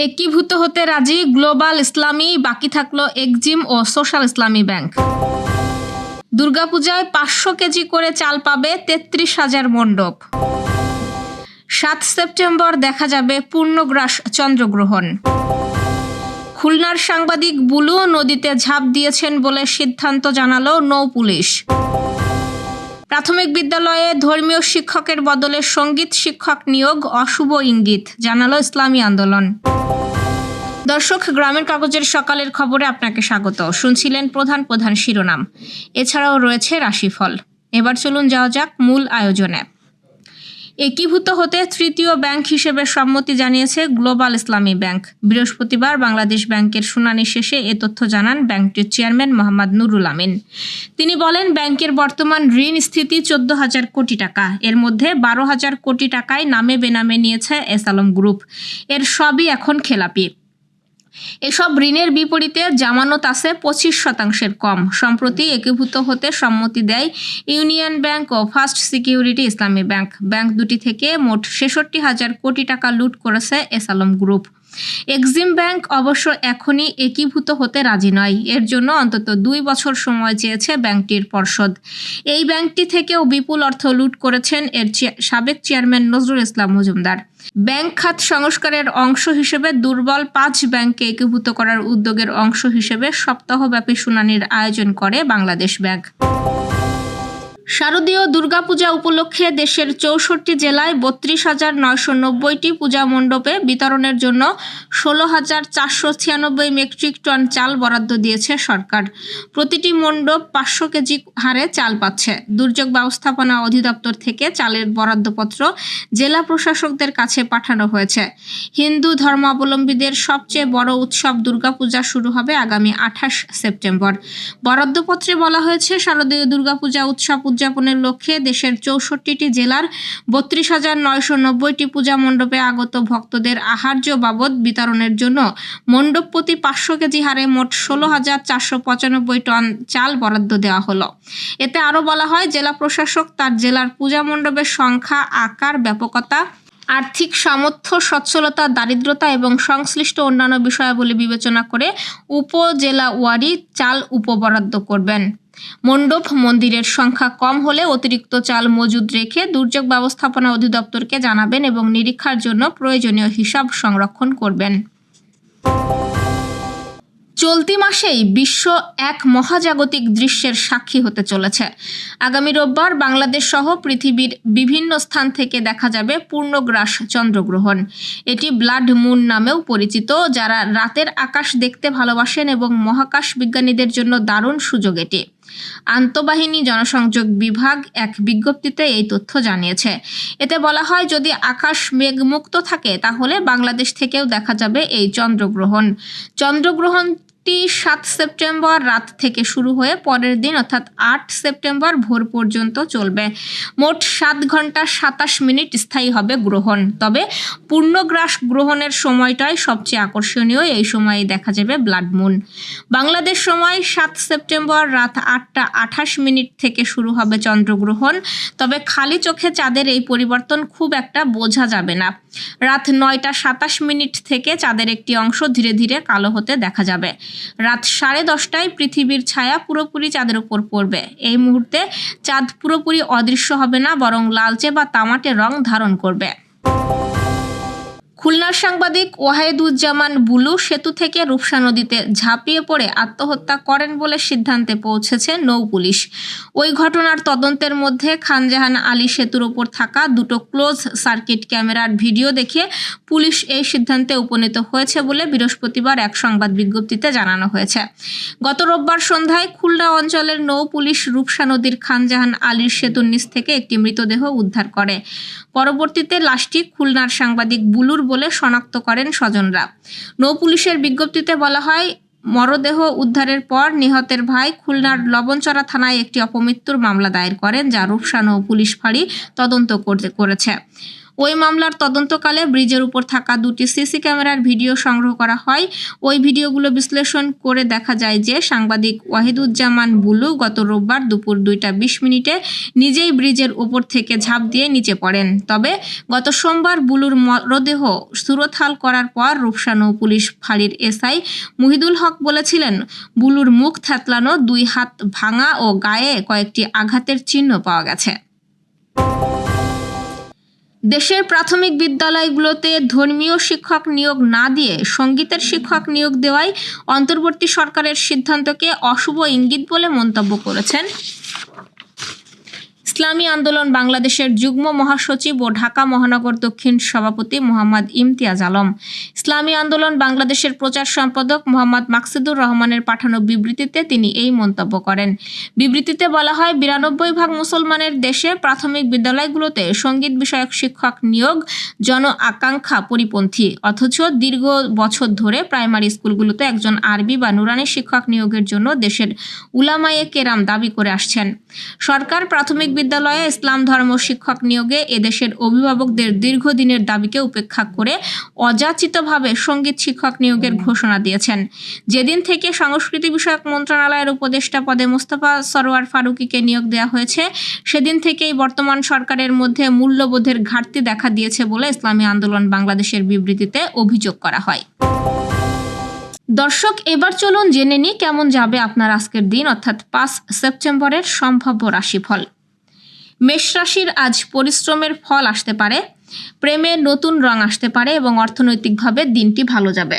একীভূত হতে রাজি গ্লোবাল ইসলামী, বাকি থাকলো এক্সিম ও সোশ্যাল ইসলামী ব্যাংক। দুর্গাপূজায় 500 কেজি করে চাল পাবে 33,000 মণ্ডপ। 7 সেপ্টেম্বর দেখা যাবে পূর্ণগ্রাস চন্দ্রগ্রহণ। খুলনার সাংবাদিক বুলু নদীতে ঝাঁপ দিয়েছেন বলে সিদ্ধান্ত জানালো নৌ পুলিশ। প্রাথমিক বিদ্যালয়ে ধর্মীয় শিক্ষকের বদলে সঙ্গীত শিক্ষক নিয়োগ অশুভ ইঙ্গিত, জানালো ইসলামী আন্দোলন। দর্শক, গ্রামের কাগজের সকালের খবরে আপনাকে স্বাগত। শুনছিলেন প্রধান প্রধান শিরোনাম, এছাড়াও রয়েছে রাশিফল। এবার চলুন যাওয়া যাক মূল আয়োজনে। একীভূত হতে তৃতীয় ব্যাংক হিসেবে সম্মতি জানিয়েছে গ্লোবাল ইসলামী ব্যাংক। বৃহস্পতিবার বাংলাদেশ ব্যাংকের শুনানি শেষে এ তথ্য জানান ব্যাংকটির চেয়ারম্যান মোহাম্মদ নুরুল আমিন। তিনি বলেন, ব্যাংকের বর্তমান ঋণ স্থিতি 14,000 কোটি টাকা। এর মধ্যে 12,000 কোটি টাকায় নামে বেনামে নিয়েছে এসালম গ্রুপ। এর সবই এখন খেলাপি। এসব ঋণের বিপরীতে জামানত আছে 25% কম। সম্প্রতি একীভূত হতে সম্মতি দেয় ইউনিয়ন ব্যাংক ও ফার্স্ট সিকিউরিটি ইসলামী ব্যাংক। ব্যাংক দুটি থেকে মোট 66,000 কোটি টাকা লুট করেছে এসালম গ্রুপ। এক্সিম ব্যাংক অবশ্য এখনই একীভূত হতে রাজি নয়। এর জন্য অন্তত 2 বছর সময় চেয়েছে ব্যাংকটির পর্ষদ। এই ব্যাংকটি থেকেও বিপুল অর্থ লুট করেছেন এর সাবেক চেয়ারম্যান নজরুল ইসলাম মজুমদার। ব্যাংক খাত সংস্কারের অংশ হিসেবে দুর্বল 5 ব্যাংককে একীভূত করার উদ্যোগের অংশ হিসেবে সপ্তাহব্যাপী শুনানির আয়োজন করে বাংলাদেশ ব্যাংক। শারদীয় দুর্গাপূজা উপলক্ষে দেশের 64 জেলায় 32,990টি পূজা মণ্ডপে বিতরণের জন্য 16,496 মেট্রিক টন চাল বরাদ্দ দিয়েছে সরকার। প্রতিটি মণ্ডপ 500 কেজি হারে চাল পাচ্ছে। দুর্যোগ ব্যবস্থাপনা অধিদপ্তর থেকে চালের বরাদ্দপত্র জেলা প্রশাসকদের কাছে পাঠানো হয়েছে। হিন্দু ধর্মাবলম্বীদের সবচেয়ে বড় উৎসব দুর্গাপূজা শুরু হবে আগামী 28 সেপ্টেম্বর। বরাদ্দপত্রে বলা হয়েছে, শারদীয় দুর্গাপূজা উৎসব উদযাপনের লক্ষ্যে দেশের 64টি জেলার 32,990টি পূজা মণ্ডপে আগত ভক্তদের আহার্য বাবদ বিতরণের জন্য মণ্ডপ প্রতি 500 কেজি হারে মোট 16,495 টন চাল বরাদ্দ দেওয়া হলো। এতে আরও বলা হয়, জেলা প্রশাসক তার জেলার পূজা মণ্ডপের সংখ্যা, আকার, ব্যাপকতা, আর্থিক সামর্থ্য, সচ্ছলতা, দারিদ্রতা এবং সংশ্লিষ্ট অন্যান্য বিষয়াবলী বিবেচনা করে উপজেলা ওয়ারি চাল উপবরাদ্দ করবেন। মণ্ডপ মন্দিরের সংখ্যা কম হলে অতিরিক্ত চাল মজুদ রেখে দুর্যোগ ব্যবস্থাপনা অধিদপ্তরকে জানাবেন এবং নিরীক্ষার জন্য প্রয়োজনীয় হিসাব সংরক্ষণ করবেন। চলতি মাসেই বিশ্ব এক মহাজাগতিক দৃশ্যের সাক্ষী হতে চলেছে। আগামী রোববার বাংলাদেশ সহ পৃথিবীর বিভিন্ন স্থান থেকে দেখা যাবে পূর্ণগ্রাস চন্দ্রগ্রহণ। এটি ব্লাড মুন নামেও পরিচিত। যারা রাতের আকাশ দেখতে ভালোবাসেন এবং মহাকাশ বিজ্ঞানীদের জন্য দারুণ সুযোগ এটি। আন্তঃবাহিনী জনসংযোগ বিভাগ এক বিজ্ঞপ্তিতে এই তথ্য জানিয়েছে। এতে বলা হয়, যদি আকাশ মেঘমুক্ত থাকে তাহলে বাংলাদেশ থেকেও দেখা যাবে এই চন্দ্রগ্রহণ। চন্দ্রগ্রহণটি 7 সেপ্টেম্বর রাত থেকে শুরু হয়ে পরের দিন অর্থাৎ 8 সেপ্টেম্বর ভোর পর্যন্ত চলবে। মোট 7 ঘন্টা 27 মিনিট স্থায়ী হবে গ্রহণ। তবে পূর্ণগ্রাস গ্রহণের সময়টাই সবচেয়ে আকর্ষণীয়। এই সময়ে দেখা যাবে ব্লাড মুন। বাংলাদেশ সময় 7 সেপ্টেম্বর রাত 8:28 থেকে শুরু হবে চন্দ্রগ্রহণ। তবে খালি চোখে চাঁদের এই পরিবর্তন খুব একটা বোঝা যাবে না। রাত 9:27 থেকে চাঁদের একটি অংশ ধীরে ধীরে কালো হতে দেখা যাবে। রাত 10:30টায় পৃথিবীর ছায়া পুরোপুরি চাঁদের উপর পড়বে। এই মুহূর্তে চাঁদ পুরোপুরি অদৃশ্য হবে না, বরং লালচে বা তামাটে রং ধারণ করবে। খুলনার সাংবাদিক ওয়াহেদুজ্জামান বুলু সেতু থেকে রূপসা নদীতে ঝাঁপিয়ে পড়ে আত্মহত্যা করেন বলে সিদ্ধান্তে পৌঁছেছে নৌ পুলিশ। ওই ঘটনার তদন্তের মধ্যে খানজাহান আলী সেতুর ওপর থাকা 2টো ক্লোজ সার্কিট ক্যামেরার ভিডিও দেখে পুলিশ এই সিদ্ধান্তে উপনীত হয়েছে বলে বৃহস্পতিবার এক সংবাদ বিজ্ঞপ্তিতে জানানো হয়েছে। গত রোববার সন্ধ্যায় খুলনা অঞ্চলের নৌ পুলিশ রূপসা নদীর খানজাহান আলীর সেতুর নিচ থেকে একটি মৃতদেহ উদ্ধার করে। পরবর্তীতে লাশটি খুলনার সাংবাদিক বুলুর বলে শনাক্ত করেন স্বজনরা। নৌ পুলিশের বিজ্ঞপ্তিতে বলা হয়, মরদেহ উদ্ধারের পর নিহতের ভাই খুলনার লবণচড়া থানায় একটি অপমৃত্যুর মামলা দায়ের করেন, যা রূপসা নৌ পুলিশ ফাঁড়ি তদন্ত করেছে। ওই মামলার তদন্তকালে ব্রিজের উপর থাকা 2টি সিসি ক্যামেরার ভিডিও সংগ্রহ করা হয়। ওই ভিডিওগুলো বিশ্লেষণ করে দেখা যায় যে সাংবাদিক ওয়াহিদুজ্জামান বুলু গত রোববার দুপুর 2:20 নিজেই ব্রিজের উপর থেকে ঝাঁপ দিয়ে নিচে পড়েন। তবে গত সোমবার বুলুর মরদেহ সুরতহাল করার পর রূপসা নৌ পুলিশ ফাঁড়ির এসআই মুহিদুল হক বলেছিলেন, বুলুর মুখ থ্যাতলানো, 2 হাত ভাঙা ও গায়ে কয়েকটি আঘাতের চিহ্ন পাওয়া গেছে। দেশের প্রাথমিক বিদ্যালয়গুলোতে ধর্মীয় শিক্ষক নিয়োগ না দিয়ে সঙ্গীতের শিক্ষক নিয়োগ দেওয়াই অন্তর্বর্তী সরকারের সিদ্ধান্তকে অশুভ ইঙ্গিত বলে মন্তব্য করেছেন ইসলামী আন্দোলন বাংলাদেশের যুগ্ম মহাসচিব ও ঢাকা মহানগর দক্ষিণ সভাপতি মোহাম্মদ ইমতিয়াজ আলম। ইসলামী আন্দোলন বাংলাদেশের প্রচার সম্পাদক মোহাম্মদ মাকসুদুর রহমানের পাঠানো বিবৃতিতে তিনি এই মন্তব্য করেন। বিবৃতিতে বলা হয়, 92% মুসলমানের দেশে প্রাথমিক বিদ্যালয়গুলোতে সঙ্গীত বিষয়ক শিক্ষক নিয়োগ জন আকাঙ্ক্ষা পরিপন্থী, অথচ দীর্ঘ বছর ধরে প্রাইমারি স্কুলগুলোতে একজন আরবি বা নুরানি শিক্ষক নিয়োগের জন্য দেশের উলামায়ে কেরাম দাবি করে আসছেন। সরকার প্রাথমিক বিদ্যালয়ে ইসলাম ধর্ম শিক্ষক নিয়োগে এদেশের অভিভাবকদের দীর্ঘদিনের দাবিকে উপেক্ষা করে অযাচিতভাবে সঙ্গীত শিক্ষক নিয়োগের ঘোষণা দিয়েছেন। যেদিন থেকে সংস্কৃতি বিষয়ক মন্ত্রণালয়ের উপদেষ্টা পদে মোস্তফা সরোয়ার ফারুকীকে নিয়োগ দেওয়া হয়েছে, সেদিন থেকেই বর্তমান সরকারের মধ্যে মূল্যবোধের ঘাটতি দেখা দিয়েছে বলে ইসলামী আন্দোলন বাংলাদেশের বিবৃতিতে অভিযোগ করা হয়। দর্শক, এবার চলুন জেনে নিই কেমন যাবে আপনার আজকের দিন, অর্থাৎ 5 সেপ্টেম্বরের সম্ভাব্য রাশিফল। মেষ রাশির আজ পরিশ্রমের ফল আসতে পারে, প্রেমে নতুন রং আসতে পারে এবং অর্থনৈতিকভাবে দিনটি ভালো যাবে।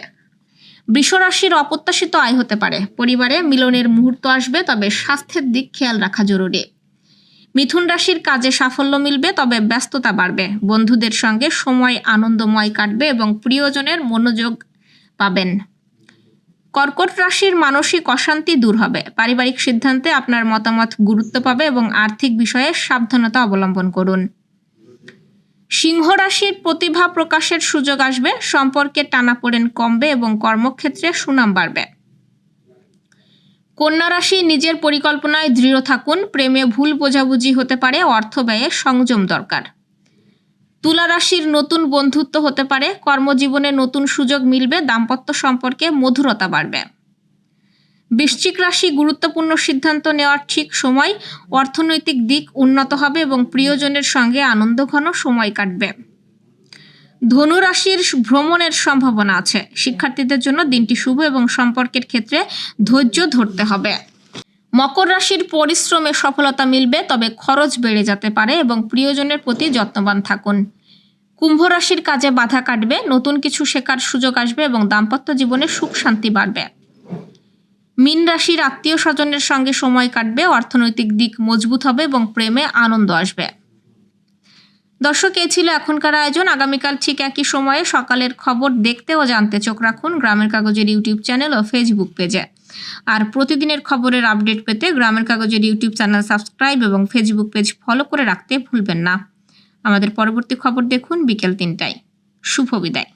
বৃষ রাশির অপ্রত্যাশিত আয় হতে পারে, পরিবারে মিলনের মুহূর্ত আসবে, তবে স্বাস্থ্যের দিক খেয়াল রাখা জরুরি। মিথুন রাশির কাজে সাফল্য মিলবে, তবে ব্যস্ততা বাড়বে। বন্ধুদের সঙ্গে সময় আনন্দময় কাটবে এবং প্রিয়জনের মনোযোগ পাবেন। কর্কট রাশির মানসিক অশান্তি দূর হবে, পারিবারিক সিদ্ধান্তে আপনার মতামত গুরুত্ব পাবে এবং আর্থিক বিষয়ে সাবধানতা অবলম্বন করুন। সিংহ রাশির প্রতিভা প্রকাশের সুযোগ আসবে, সম্পর্কে টানাপোড়েন কমবে এবং কর্মক্ষেত্রে সুনাম বাড়বে। কন্যা রাশি নিজের পরিকল্পনায় দৃঢ় থাকুন, প্রেমে ভুল বোঝাবুঝি হতে পারে, অর্থ ব্যয়ে সংযম দরকার। তুলা রাশির নতুন বন্ধুত্ব হতে পারে, কর্মজীবনে নতুন সুযোগ মিলবে, দাম্পত্য সম্পর্কে মধুরতা বাড়বে। বৃশ্চিক রাশি গুরুত্বপূর্ণ সিদ্ধান্ত নেওয়ার ঠিক সময়, অর্থনৈতিক দিক উন্নত হবে এবং প্রিয়জনের সঙ্গে আনন্দঘন সময় কাটবে। ধনু রাশির ভ্রমণের সম্ভাবনা আছে, শিক্ষার্থীদের জন্য দিনটি শুভ এবং সম্পর্কের ক্ষেত্রে ধৈর্য ধরতে হবে। মকর রাশির পরিশ্রমে সফলতা মিলবে, তবে খরচ বেড়ে যেতে পারে এবং প্রিয়জনের প্রতি যত্নবান থাকুন। কুম্ভ রাশির কাজে বাধা কাটবে, নতুন কিছু শেখার সুযোগ আসবে এবং দাম্পত্য জীবনে সুখ শান্তি বাড়বে। মীন রাশির আত্মীয় স্বজনের সঙ্গে সময় কাটবে, অর্থনৈতিক দিক মজবুত হবে এবং প্রেমে আনন্দ আসবে। দর্শক, এই ছিল এখনকার আয়োজন। আগামীকাল ঠিক একই সময়ে সকালের খবর দেখতে ও জানতে চোখ রাখুন গ্রামের কাগজের ইউটিউব চ্যানেল ও ফেসবুক পেজে। আর প্রতিদিনের খবরের আপডেট পেতে গ্রামের কাগজের ইউটিউব চ্যানেল সাবস্ক্রাইব এবং ফেসবুক পেজ ফলো করে রাখতে ভুলবেন না। আমাদের পরবর্তী খবর দেখুন বিকেল 3টায়। শুভ বিদায়।